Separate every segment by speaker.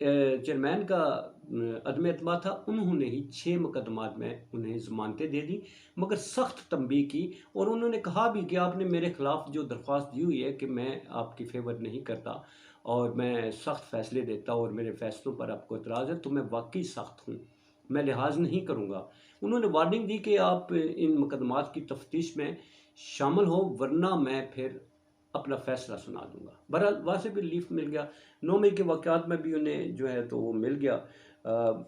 Speaker 1: Chairman کا عدم اعتماد تھا، انہوں نے ہی 6 مقدمات میں انہیں ضمانتیں دے دی، مگر سخت تنبیہ کی، اور انہوں نے کہا بھی کہ آپ نے میرے خلاف جو درخواست دی ہوئی ہے کہ میں آپ کی فیور نہیں کرتا اور میں سخت فیصلے دیتا اور میرے فیصلوں پر آپ کو اعتراض ہے، تو میں واقعی سخت ہوں، میں لحاظ نہیں کروں گا۔ انہوں نے وارننگ دی کہ آپ ان مقدمات کی تفتیش میں شامل ہو، ورنہ میں پھر اپنا فیصلہ سنا دوں گا۔ بہرحال وہاں سے بھی ریلیف مل گیا۔ 9 مئی کے واقعات میں بھی انہیں جو ہے تو وہ مل گیا۔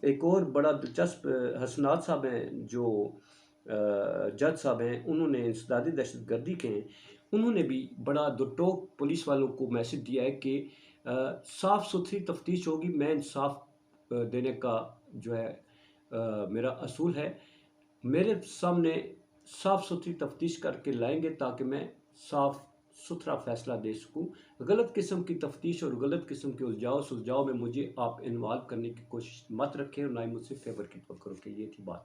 Speaker 1: ایک اور بڑا دلچسپ حسنات صاحب ہیں جو جج صاحب ہیں، انہوں نے انسدادی دہشت گردی کے ہیں، انہوں نے بھی بڑا دو ٹوک پولیس والوں کو میسج دیا ہے کہ صاف ستھری تفتیش ہوگی، میں انصاف دینے کا جو ہے میرا اصول ہے، میرے سامنے صاف ستھری تفتیش کر کے لائیں گے تاکہ میں صاف ستھرا فیصلہ دے سکوں۔ غلط قسم کی تفتیش اور غلط قسم کے الجھاؤ سلجھاؤ میں مجھے آپ انوالو کرنے کی کوشش مت رکھیں، اور نہ ہی مجھ سے فیور کی توقع رکھیں۔ یہ تھی بات،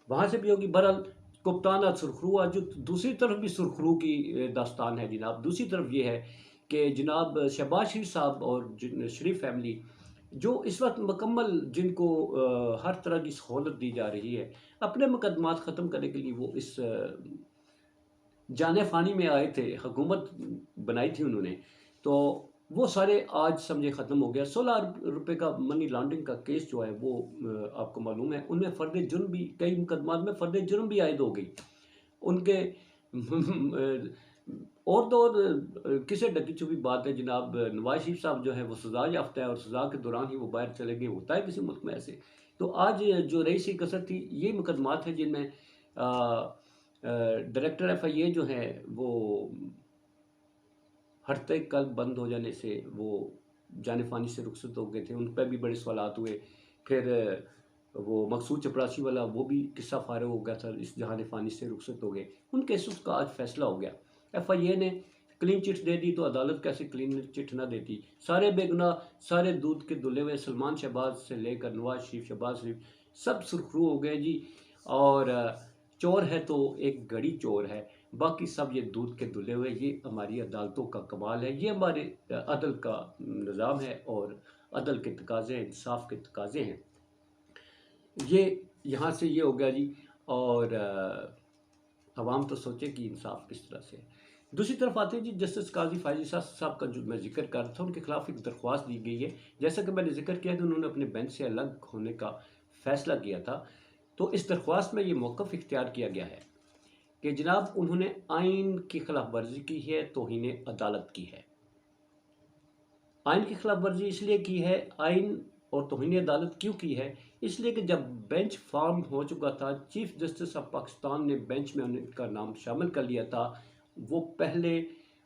Speaker 1: وہاں سے بھی ہوگی۔ بہرحال کپتان سرخرو، آج جو دوسری طرف بھی سرخرو کی داستان ہے جناب، دوسری طرف یہ ہے کہ جناب شہباز شریف صاحب اور شریف فیملی جو اس وقت مکمل جن کو ہر طرح کی سہولت دی جا رہی ہے، اپنے مقدمات ختم کرنے کے لیے وہ اس جانے فانی میں آئے تھے، حکومت بنائی تھی انہوں نے، تو وہ سارے آج سمجھے ختم ہو گیا۔ 16 روپے کا منی لانڈرنگ کا کیس جو ہے وہ آپ کو معلوم ہے، ان میں فرد جرم بھی، کئی مقدمات میں فرد جرم بھی عائد ہو گئی ان کے اور تو اور کسے ڈکی چھپی بات ہے جناب، نواز شریف صاحب جو ہے وہ سزا یافتہ ہے، اور سزا کے دوران ہی وہ باہر چلے گئے، ہوتا ہے کسی ملک میں ایسے۔ تو آج جو رئیسی کثرت تھی، یہ مقدمات ہیں جن میں ڈائریکٹر ایف آئی اے جو ہیں وہ ہرتے کل بند ہو جانے سے وہ جانے فانی سے رخصت ہو گئے تھے، ان پہ بھی بڑے سوالات ہوئے۔ پھر وہ مقصود چپراسی والا وہ بھی قصہ فارغ ہو گیا تھا، اس جہان فانی سے رخصت ہو گئے، ان کیسز کا آج فیصلہ ہو گیا۔ ایف آئی اے نے کلین چٹ دے دی، تو عدالت کیسے کلین چٹ نہ دیتی؟ سارے بے گناہ، سارے دودھ کے دھلے ہوئے، سلمان شہباز سے لے کر نواز شریف، شہباز شریف، سب سرخرو ہو گئے جی۔ اور چور ہے تو ایک گھڑی چور ہے، باقی سب یہ دودھ کے دھلے ہوئے۔ یہ ہماری عدالتوں کا کمال ہے، یہ ہمارے عدل کا نظام ہے، اور عدل کے تقاضے ہیں، انصاف کے تقاضے ہیں۔ یہ یہاں سے یہ ہو گیا جی، اور عوام تو سوچے کہ انصاف کس طرح سے ہے۔ دوسری طرف آتے ہیں جی جسٹس قاضی فائز عیسیٰ صاحب کا جو میں ذکر کر رہا تھا، ان کے خلاف ایک درخواست دی گئی ہے۔ جیسا کہ میں نے ذکر کیا کہ انہوں نے اپنے بینچ سے الگ ہونے کا فیصلہ کیا تھا، تو اس درخواست میں یہ موقف اختیار کیا گیا ہے کہ جناب انہوں نے آئین کی خلاف ورزی کی ہے، توہین عدالت کی ہے۔ آئین کی خلاف ورزی اس لیے کی ہے، آئین اور توہین عدالت کیوں کی ہے؟ اس لیے کہ جب بینچ فارم ہو چکا تھا، چیف جسٹس آف پاکستان نے بینچ میں ان کا نام شامل کر لیا تھا، وہ پہلے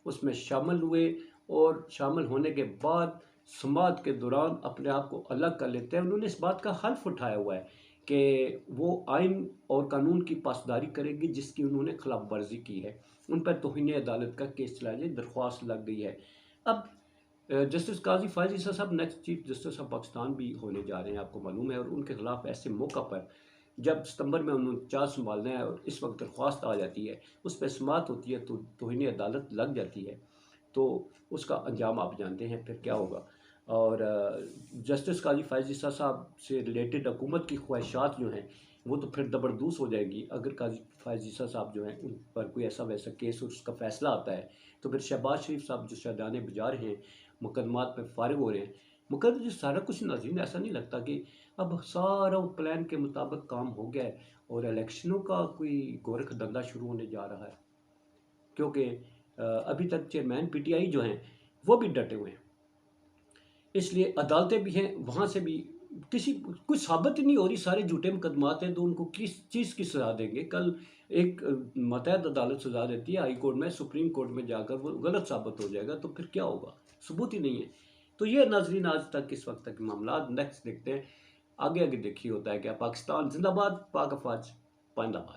Speaker 1: اس میں شامل ہوئے، اور شامل ہونے کے بعد سماعت کے دوران اپنے آپ کو الگ کر لیتے ہیں۔ انہوں نے اس بات کا حلف اٹھایا ہوا ہے کہ وہ آئین اور قانون کی پاسداری کرے گی جس کی انہوں نے خلاف ورزی کی ہے۔ ان پر توہین عدالت کا کیس چلایا جائے، درخواست لگ گئی ہے۔ اب جسٹس قاضی فائز عیسیٰ صاحب next chief justice of Pakistan بھی ہونے جا رہے ہیں، آپ کو معلوم ہے، اور ان کے خلاف ایسے موقع پر جب ستمبر میں انہوں نے چارج سنبھالنا ہے اور اس وقت درخواست آ جاتی ہے، اس پہ سماعت ہوتی ہے تو توہین عدالت لگ جاتی ہے، تو اس کا انجام آپ جانتے ہیں پھر کیا ہوگا۔ اور جسٹس قاضی فائز عیسیٰ صاحب سے ریلیٹڈ حکومت کی خواہشات جو ہیں وہ تو پھر زبردوز ہو جائے گی اگر قاضی فائز عیسیٰ صاحب جو ہیں ان پر کوئی ایسا ویسا کیس اور اس کا فیصلہ آتا ہے، تو پھر شہباز شریف صاحب جو شہدانے بجا رہے ہیں، مقدمات میں فارغ ہو رہے ہیں، مقدمات جو سارا کچھ ناظرین ایسا نہیں لگتا کہ اب سارا پلان کے مطابق کام ہو گیا ہے اور الیکشنوں کا کوئی گورکھ دھندا شروع ہونے جا رہا ہے، کیونکہ ابھی تک چیئرمین پی ٹی آئی جو ہیں وہ بھی ڈٹے ہوئے ہیں، اس لیے عدالتیں بھی ہیں، وہاں سے بھی کچھ ثابت ہی نہیں ہو رہی، سارے جھوٹے مقدمات ہیں، تو ان کو کس چیز کی سزا دیں گے؟ کل ایک ماتحت عدالت سزا دیتی ہے ہائی کورٹ میں، سپریم کورٹ میں جا کر وہ غلط ثابت ہو جائے گا، تو پھر کیا ہوگا؟ ثبوت ہی نہیں ہے۔ تو یہ ناظرین آج تک اس وقت تک معاملات، نیکسٹ دیکھتے ہیں، آگے دیکھیے ہوتا ہے کیا۔ پاکستان زندہ باد، پاک افواج پائندہ باد۔